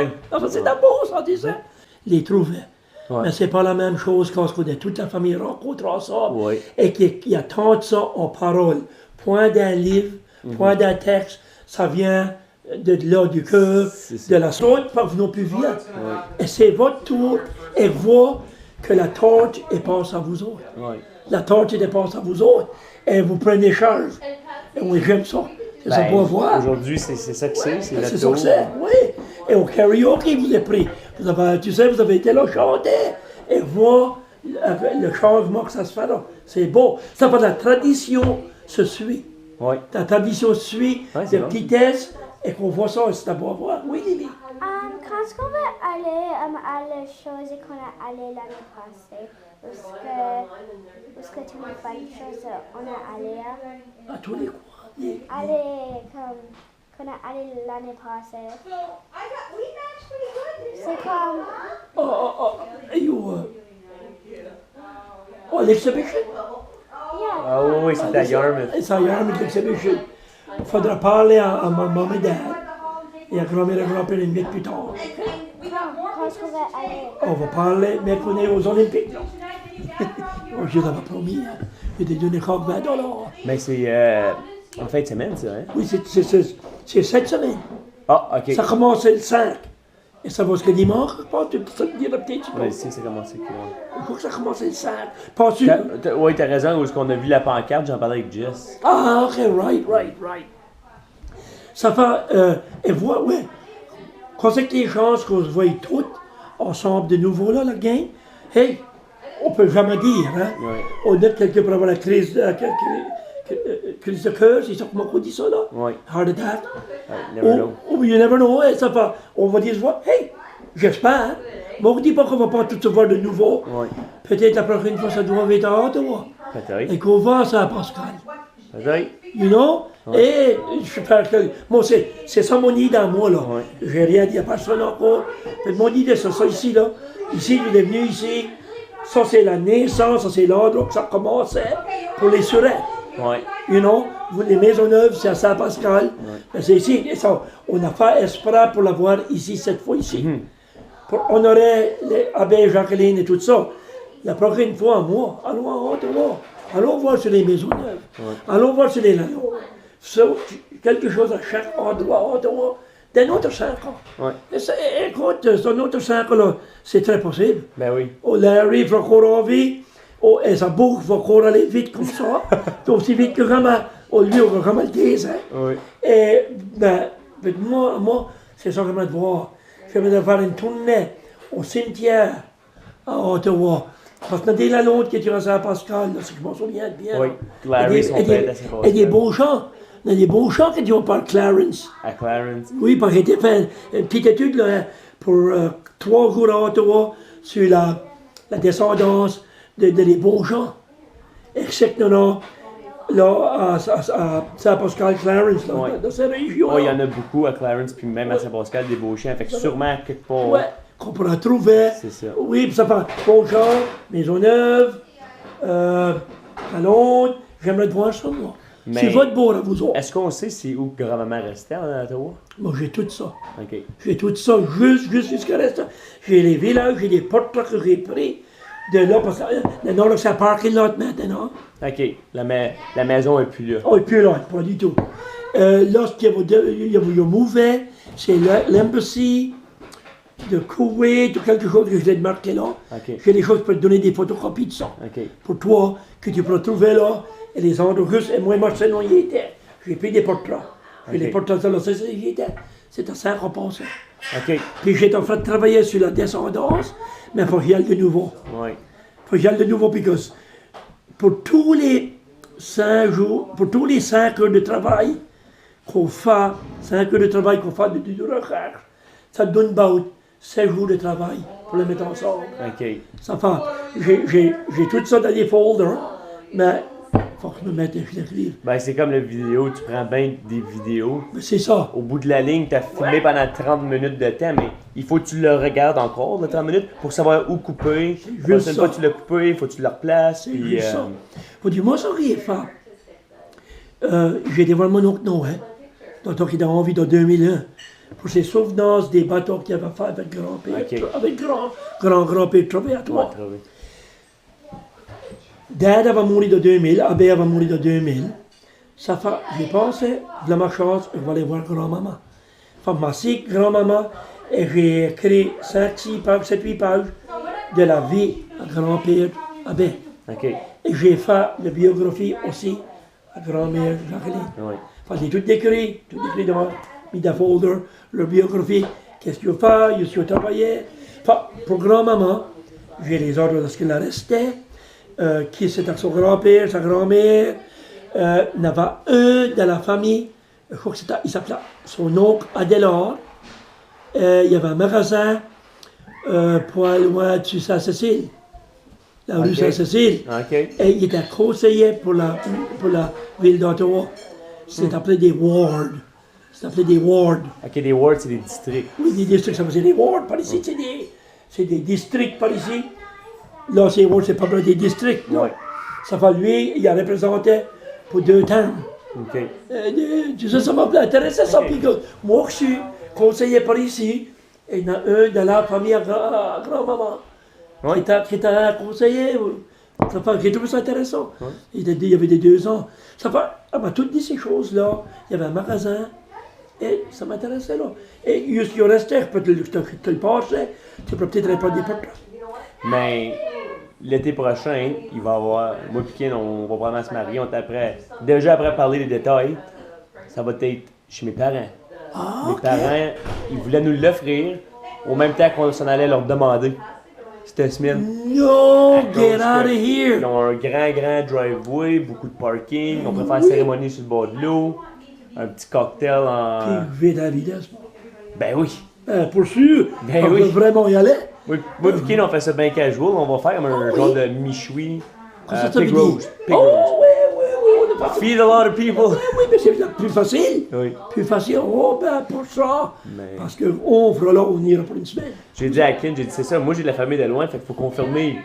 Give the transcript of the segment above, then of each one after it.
Ouais. Enfin, c'est beau, ça, tu sais. Les trouver. Ouais. Mais c'est pas la même chose quand toute la famille rencontre ensemble Ouais. et qu'il y a tant de ça en parole. Point d'un livre, point d'un texte, ça vient de là, du cœur, C'est ça. de la sorte, pas non plus vient. Et c'est votre tour et voir que la tante elle pense à vous autres. Ouais. La tante elle pense à vous autres. Et vous prenez charge. Et oui, j'aime ça. C'est ça pour voir. Aujourd'hui, c'est ça que c'est C'est le ça tour. que c'est, oui. Et au karaoke, vous êtes pris. Vous avez, tu sais, vous avez été là chanter et voir le changement que ça se fait là. C'est beau. Ça fait la tradition se suit. Ouais. La tradition suit Ouais, c'est de bon. petitesse et qu'on voit ça, c'est à beau à voir. Oui, Lily. Quand est-ce qu'on va aller à la chose qu'on a allé l'année passée? Parce que tu m'as pas une chose, on a allé À tous les coins. Yeah. aller comme qu'on a allé l'année passée. C'est comme Oh, l'exhibition. Ah oui, c'était à Yarmouth. C'est à Yarmouth, l'exhibition. Il faudra parler à ma maman et dad. Et à grand-mère et grand-père une minute plus tard. quand est-ce qu'on va aller? On va parler, mais qu'on est aux Olympiques. Oh, je t'avais promis, hein. Je t'ai donné encore $20. Mais c'est en fin de semaine, ça, hein? Oui, c'est cette semaine. Ah, ok. Ça commence le 5. Et ça va jusqu'à dimanche, je pense. Tu peux dire peut-être. Ouais, ici, ça commence. Je crois que ça commence le 5. Penses-tu? Oui, t'as raison, où est-ce qu'on a vu la pancarte, j'en parlais avec Jess. Ah, ok, right. Ça fait, et voilà, ouais. Quand c'est que les chances qu'on se voit toutes ensemble de nouveau, là, la gang, hey, on peut jamais dire, hein. Ouais. On a quelqu'un pour avoir la crise de cœur, c'est ça comment on dit ça, là? Ouais. Heart attack. Never know. Ou you never know, hein, ça fait, on va dire, hey, j'espère. Mais on ne dit pas qu'on va pas tout se voir de nouveau. Ouais. Peut-être la prochaine fois, ça doit être à Ottawa. Peut-être. Et qu'on va ça à Pascal. Peut-être. You know? Et je fais que. Moi, c'est ça mon idée à moi, là. Ouais. J'ai rien dit à personne encore. Mais mon idée, c'est ça ici, là. Ici, il est venu ici. Ça, c'est la naissance, ça, c'est l'endroit que ça commençait pour les surettes. Ouais. You know? Les Maisonneuves, c'est à Saint-Pascal. Mais c'est ici. Et ça, on a fait espoir pour l'avoir ici, cette fois ici. Pour honorer les abbés Jacqueline et tout ça. La prochaine fois, moi, allons à Ottawa. Allons voir sur les Maisonneuves. Allons voir sur les Lanons. Quelque chose à chaque endroit à Ottawa. D'un autre 5 ans. Ouais. Écoute, un autre 5 ans, là, c'est très possible. Ben oui. Oh, Larry va encore en vie. Oh, et sa boucle va encore aller vite comme ça. Aussi vite que Rama. Oh, lui, on va Rama le 10, hein. Oui. Et, ben, moi, c'est ça que j'aimerais voir. J'aimerais faire une tournée au cimetière à Ottawa. Parce que dès la Londres qui est à Saint-Pascal, là, c'est que je m'en souviens bien. Oui. Larry, son père, à Saint-Pascal. Et des beaux chants. Il y a des beaux chants qui ont par Clarence. À Clarence. Oui, parce qu'il était fait une petite étude là, pour 3 jours à Ottawa sur la descendance des bons gens. Et c'est que là, à Saint-Pascal, Clarence, là, Ouais. dans cette région. Oui, il y en a beaucoup à Clarence, puis même à Saint-Pascal, des beaux chiens. Fait que sûrement quelque part. Ouais, qu'on pourra trouver. C'est ça. Oui, puis ça fait Beauchamp, Maisonneuve, à Londres. J'aimerais te voir ça, moi. Mais- C'est votre bord à vous autres. Est-ce qu'on sait c'est où grand-maman restait à Ottawa? Moi, j'ai tout ça. OK. J'ai tout ça jusqu'à l'instant. J'ai les villages, j'ai des portes que j'ai pris de là, parce que non, là, c'est un parking lot maintenant. OK. La maison est plus là. Oh, et puis là, pas du tout. Lorsqu'il y a mouvé, c'est l'embassy de Koweït ou quelque chose que je l'ai marqué là. OK. J'ai des choses pour te donner des photocopies de ça. OK. Pour toi, que tu pourras trouver là. Et les endroits russes, et moi, c'est non, il était. J'ai pris des portraits. J'ai les portraits là, c'est il était. C'est à ça qu'on pensait. OK. Puis j'étais en train de travailler sur la descendance, mais il faut que j'y aille de nouveau. Oui. Il faut que j'y aille de nouveau, parce que pour tous les 5 jours, pour tous les 5 heures de travail qu'on fait, 5 heures de travail qu'on fait de recherche, ça donne about 7 jours de travail pour les mettre ensemble. OK. Ça fait, j'ai tout ça dans des folders, mais il faut que je me mette et je l'écrive. Ben, c'est comme la vidéo, tu prends bien des vidéos. Mais c'est ça. Au bout de la ligne, tu as filmé pendant 30 minutes de temps, mais il faut que tu le regardes encore, le 30 minutes, pour savoir où couper. La prochaine ça. fois que tu l'as coupé, il faut que tu le replaces. C'est Puis, juste ça. Faut dire, moi, ça rien fait. J'ai été voir mon oncle Noël, donc il a envie de 2001. pour ses souvenances des bateaux qu'il avait fait avec grand-père, Ok. avec grand-père travaillé à Ouais, toi. trouvé. Dad avait mouru de 2000, Abbé avait mouru de 2000. Ça fait, j'ai pensé, de ma chance, je vais aller voir grand-maman. Enfin, ma si grand-maman, et j'ai écrit 5, 6 pages, 7, 8 pages de la vie de grand-père Abbé. OK. Et j'ai fait la biographie aussi à grand-mère Jacqueline. Oui. Enfin, j'ai tout écrit dans mis dans folder, leur biographie, qu'est-ce qu'il a fait, où il a travaillé. Enfin, pour grand-maman, j'ai les ordres de ce qu'il a resté, qui c'était son grand-père, sa grand-mère. Il y avait un de la famille, je crois que c'était, il s'appelait son oncle Adélard. Il y avait un magasin pas loin de Saint-Cécile, la rue Ok. Saint-Cécile. OK. Et il était conseiller pour la ville d'Ottawa. C'est appelé des wards. C'est appelé des wards. OK, des wards, c'est des districts. Oui, des districts, ça faisait des wards. Par ici, c'est des districts par ici. Là, c'est wards, c'est pas vraiment des districts. Non. Ouais. Ça fait lui, il a représenté pour 2 temps. OK. Tu sais, ça m'a intéressé ça. Puis que moi, je suis conseiller par ici. Et il y en a un de la famille à grand-maman Ouais. qui était un conseiller. Ça fait, j'ai trouvé ça intéressant. Il y avait des 2 ans. Ça fait, elle m'a tout dit ces choses-là. Il y avait un magasin. Et ça m'intéressait là. Et juste, il restait, je peux te le passer. Tu peux peut-être répondre des portes. Mais l'été prochain, il va y avoir. Moi et Ken, on va probablement se marier. On est après. Déjà après parler des détails, ça va être chez mes parents. Mes parents, ils voulaient nous l'offrir au même temps qu'on s'en allait leur demander cette semaine. No, À cause get out of que here! Ils ont un grand driveway, beaucoup de parking. On préfère une cérémonie sur le bord de l'eau, un petit cocktail en. Puis, vite à la vitesse. Ben oui. Pour sûr, Ben on oui. peut vraiment y aller. Moi et Ken, on fait ça bien casual. On va faire comme un genre de michoui. Qu'est-ce que ça veut Pig dire? roast. Pig Oh, roast. oui, on est parti. Feed a lot of people. Oui, mais c'est plus facile. Oui. Plus facile. Oh, ben, pour ça. Mais- Parce qu'on fera là, on ira pour une semaine. J'ai dit à Ken, j'ai dit c'est ça, moi j'ai de la famille de loin, fait qu'il faut confirmer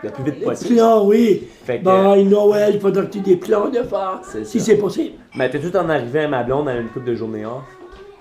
le plus vite possible. Plans, oui. Fait que- Ben, Noël, il faudra que tu aies des plans de faire. C'est Si ça. c'est possible. Mais t'es tout en arrivant à ma blonde à une couple de journées off.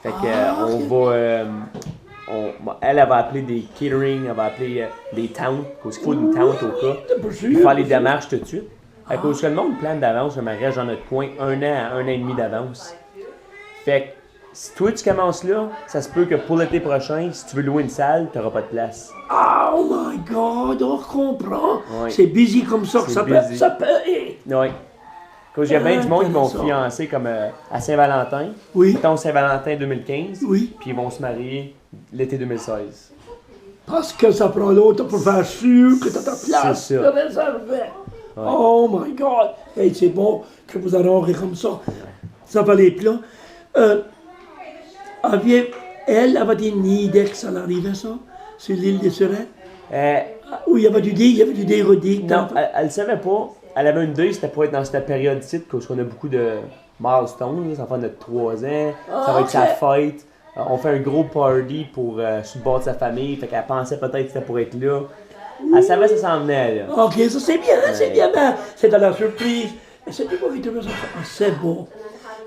Fait que on va. Elle va appeler des catering, elle va appeler des towns, parce qu'il faut une town au cas. Pour sûr. Puis faire les démarches tout de suite. Fait qu'au que le monde plane d'avance, le mariage dans notre coin, 1 an à 1 an et demi d'avance. Fait que si toi tu commences là, ça se peut que pour l'été prochain, si tu veux louer une salle, t'auras pas de place. Oh my God, on comprend. Ouais. C'est busy comme ça que C'est ça peut. busy. Ça peut. Ouais. Cause il y a bien du monde qui vont Intéressant. fiancer comme à Saint-Valentin. Oui. Mettons Saint-Valentin 2015. Oui. Puis ils vont se marier l'été 2016. Parce que ça prend l'autre pour faire sûr que tu as ta place C'est ça. réservée. Oh my God! Hey, c'est bon que vous arrangez comme ça. Ça va les plans. Elle avait dit ni dès que ça arrivait, ça, sur l'île des Sirènes. Oui, il y avait du dé redit. Non, elle ne savait pas. Elle avait une idée, c'était pour être dans cette période-ci, parce qu'on a beaucoup de milestones. Là. Ça va faire notre 3 ans. Ça va être sa fête. On fait un gros party pour sur le bord de sa famille. Fait qu'elle pensait peut-être que c'était pour être là. Elle savait que ça s'en venait, là. Ok, ça c'est bien, c'est bien. Ben, c'est de la surprise. Et c'est du coup qui te fait ça. C'est beau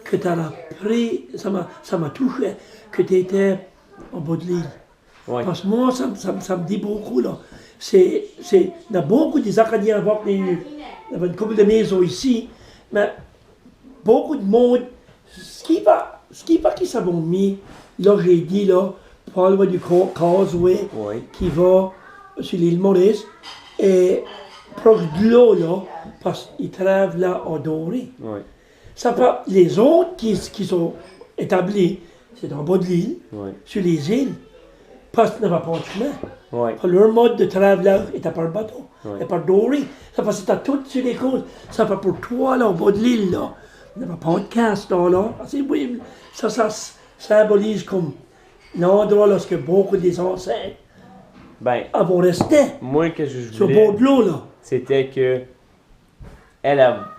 que tu as pris, ça m'a touché, que tu étais au bout de l'île. Ouais. Parce que moi, ça me dit beaucoup, là. Il y a beaucoup des Acadiens à voir, il y avait une couple de maisons ici, mais beaucoup de monde, ce qui va qui s'avont mis, là j'ai dit, là, pas loin du Causeway, Ouais. qui va sur l'île Maurice, et proche de l'eau, là, parce qu'ils travaillent là en doré. Ouais. Ça fait, les autres qui sont établis, c'est en bas de l'île, Ouais. sur les îles, parce qu'il n'y avait pas de chemin. Ouais. Leur mode de travail était par bateau, Ouais. et par doré. Ça fait que c'était tout sur les côtes. Ça fait pour toi, là, au bas de l'île, là. Il n'y avait pas de castor, là. C'est oui, ça symbolise comme l'endroit lorsque beaucoup des ancêtres Ben, vont rester moi, que je sur le voulais, bord de l'eau, là. c'était que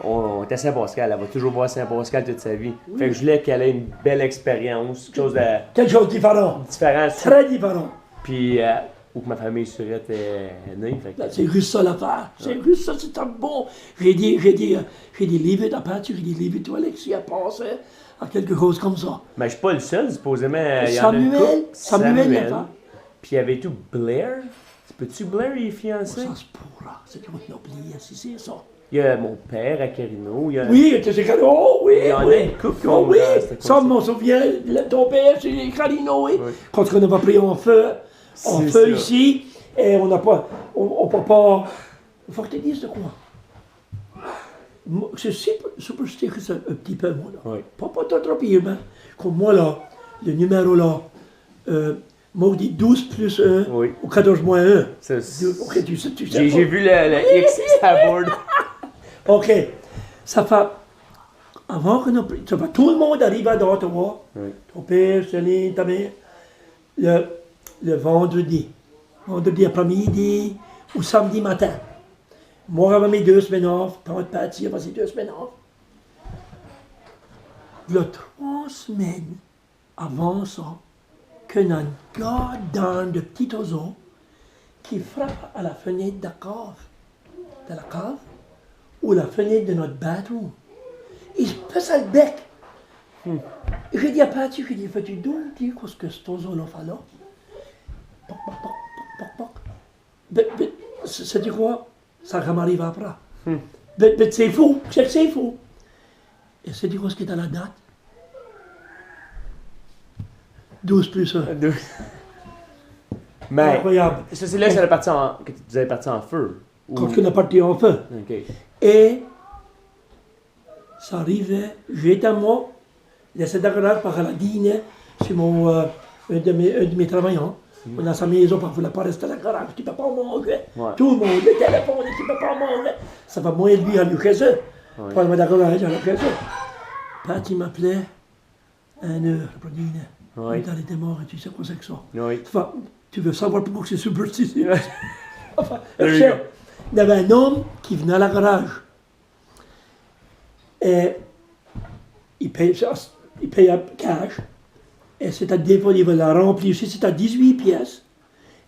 on était à Saint-Pascal, elle va toujours voir Saint-Pascal toute sa vie. Fait que je voulais qu'elle ait une belle expérience, quelque chose de Quelque chose de différent. différent. Très différent. Puis, où que ma famille Surette est née. Fait que, C'est juste ça l'affaire. C'est juste ça, c'est un bon. J'ai dit, leave it à Patrick, j'ai dit, leave it to Alexis à passer à quelque chose comme ça. Mais je suis pas le seul, supposément. Il y en a une Samuel l'a fait. Puis il y avait tout Blair. Peux-tu Blair, il est fiancé? Ça se pourra, c'est qu'on a oublié, si c'est ça. Il y a mon père à Carino. Oui, c'est Carino, oh, oui, il y en a une couple qui oh, ont... oui, ça, je m'en souviien, ton père, c'est Carino, oui. Quand on avait pris en feu ici, et on n'a pas, on peut pas... Il faut que tu dises de quoi. C'est superstitieux un petit peu, moi, là. Oui. Pas trop pire, mais comme moi, là, le numéro, là, moi, on dit 12 plus 1 ou 14 moins 1. Ok, tu sais j'ai vu le X à board. Ok, ça fait... Avant que nous... Ça fait tout le monde arrive à Ottawa. Oui. Ton père, Céline, ta mère. Le vendredi. Vendredi après-midi ou samedi matin. Moi, j'avais mes 2 semaines off. Tante Patty avait ses 2 semaines off. Il y a 3 semaines avant ça, qu'il y a un gars dans de petit oiseau qui frappe à la fenêtre de la cave, ou la fenêtre de notre bateau. Il se passe le bec. Et je dis à Patty, je dis, fais-tu donc dire ce que cet oiseau-là fait là? Poc, poc, poc, poc, poc, poc. C'est quoi? Ça m'arrive après. C'est fou, c'est fou. Et c'est quoi ce qui est à la date? 12 plus 1. Mais, incroyable. Ça, c'est là que vous avez parti en feu. Quand on a parti en feu. Okay. Et ça arrivait, j'étais à moi, laissé d'accord par la dîner sur un de mes travailleurs. On a sa maison, on ne voulait pas rester à la garage, tu ne peux pas manger. Ouais. Tout le monde, le téléphone, tu ne peux pas manger. Ça va moins lui aller chez eux. Pas de la garage, aller chez eux. Patty m'appelait 1 heure pour dîner. Oui. Il était mort et tu sais quoi c'est que ça. Oui. Enfin, tu veux savoir pourquoi c'est superstitieux. Enfin, il y avait un homme qui venait à la garage. Et il payait cash. Et c'était des fois, il la remplir aussi, c'était à 18 pièces.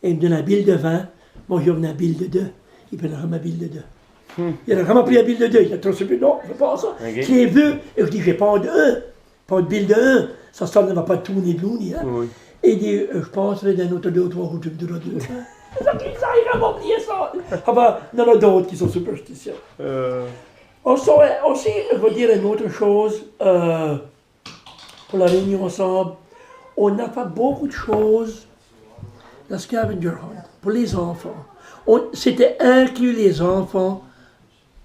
Et il me donnait un bill de 20. Moi, je donnais un bill de 2. Il prenait un bill de 2. Il a vraiment pris un bill de 2. Il a trop suivi, non, je ne fais pas ça. Okay. Je l'ai vu, et je dis, j'ai pas de 1. Pas de bill de 1. Ça ne va pas tout ni de l'uni. Hein. Oui. Et il dit, je penserai d'un autre 2 ou 3 ou tu me diras 2. Ça, il a vraiment oublié ça. Ah ben, il y en a d'autres qui sont superstitieux. Aussi, je veux dire une autre chose, pour la réunion ensemble. On a fait beaucoup de choses, la scavenger hunt, pour les enfants. C'était inclus les enfants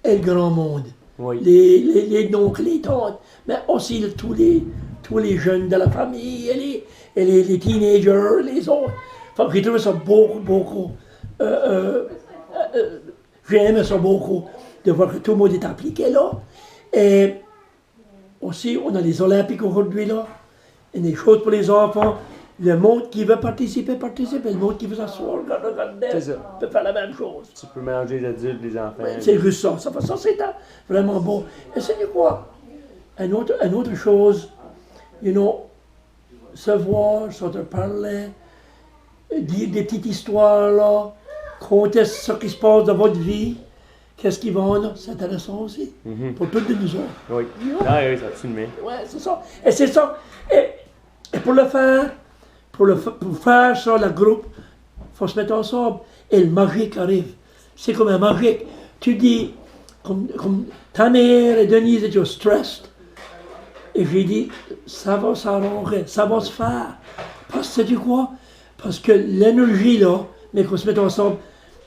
et le grand monde. Oui. Les oncles, les tantes, mais aussi tous les jeunes de la famille, et les teenagers, les autres. Enfin, j'ai trouvé ça beaucoup. J'aime ça beaucoup, de voir que tout le monde est impliqué là. Et aussi, on a les Olympiques aujourd'hui là. Et des choses pour les enfants. Le monde qui veut participer. Le monde qui veut s'asseoir, regarder, peut faire la même chose. Tu peux mélanger les adultes, les enfants. Oui, c'est juste ça. Ça c'est vraiment beau. Et c'est quoi? Une autre chose, se voir, se parler, dire des petites histoires là, compter ce qui se passe dans votre vie. Qu'est-ce qu'ils vont là? C'est intéressant aussi. Pour toutes nous autres. Oui. Ah oui, absolument. Oui, c'est ça. Et c'est ça. Et pour le faire, pour faire ça, le groupe, il faut se mettre ensemble. Et le magique arrive. C'est comme un magique. Tu dis, comme ta mère et Denise étaient stressed. Et j'ai dit, ça va s'arranger, ça va se faire. Parce que sais-tu quoi? Parce que l'énergie là, mais qu'on se mette ensemble,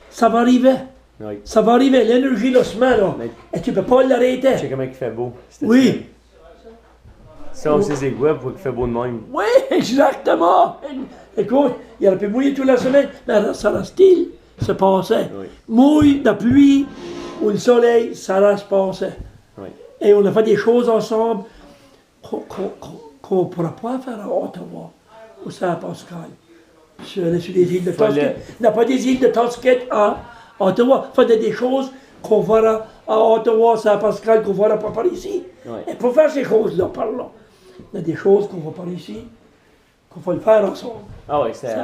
ça va arriver. Oui. Ça va arriver, l'énergie là se met là. Mais et tu ne peux pas l'arrêter. Tu sais comment il fait beau. Oui. Ça aussi, c'est quoi pour qu'il fait beau de même? Oui, exactement. Écoute, il aurait pu mouiller toute la semaine, mais ça reste-t-il se passait. Oui. Mouille, la pluie ou le soleil, ça reste passé. Oui. Et on a fait des choses ensemble qu'on ne pourra pas faire à Ottawa ou Saint-Pascal. Sur les îles de Tusquet. On n'a pas des îles de Tusquet à Ottawa. Il faut des choses qu'on verra à Ottawa, Saint-Pascal, qu'on verra pas par ici. Oui. Et pour faire ces choses-là, par là, il y a des choses qu'on ne voit pas ici, qu'on va le faire ensemble. Ah oui, c'est...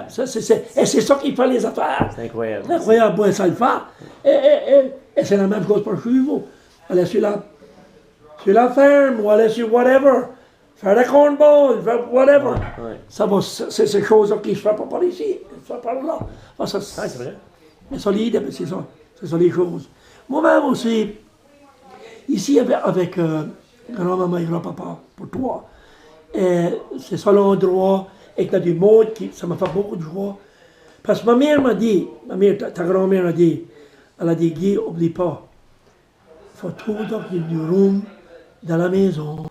Et c'est ça qui fait les affaires. C'est incroyable. C'est incroyable, bon, ça le fait. Et c'est la même chose pour chez vous. Aller sur la ferme ou aller sur whatever. faire la cornball, faire whatever. Ouais. Ça va, c'est ces choses qui se font pas par ici, ça par là. Ça, Ah, c'est vrai. c'est solide, mais c'est ça les choses. Moi-même aussi, ici avec grand-maman et grand-papa, pour toi, c'est ça l'endroit, et que du monde, ça m'a fait beaucoup de joie. Parce que ma mère m'a dit, ta grand-mère a dit, elle a dit, Guy, oublie pas, il faut toujours qu'il y ait du room dans la maison.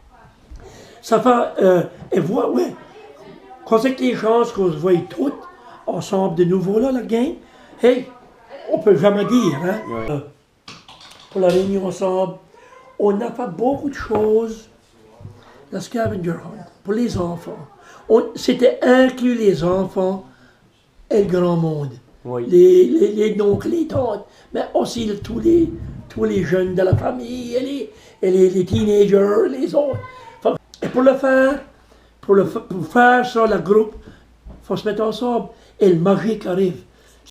Ça fait, et voilà, ouais, quand c'est que les chances qu'on se voit toutes ensemble de nouveau là, la gang, hey, on peut jamais dire, hein. Ouais. Pour la réunion ensemble, on a fait beaucoup de choses, la scavenger hunt, pour les enfants. C'était inclus les enfants et le grand monde. Oui. Les oncles, les tantes, mais aussi tous les jeunes de la famille, et les teenagers, les autres. Et pour faire ça, le groupe, il faut se mettre ensemble. Et le magique arrive.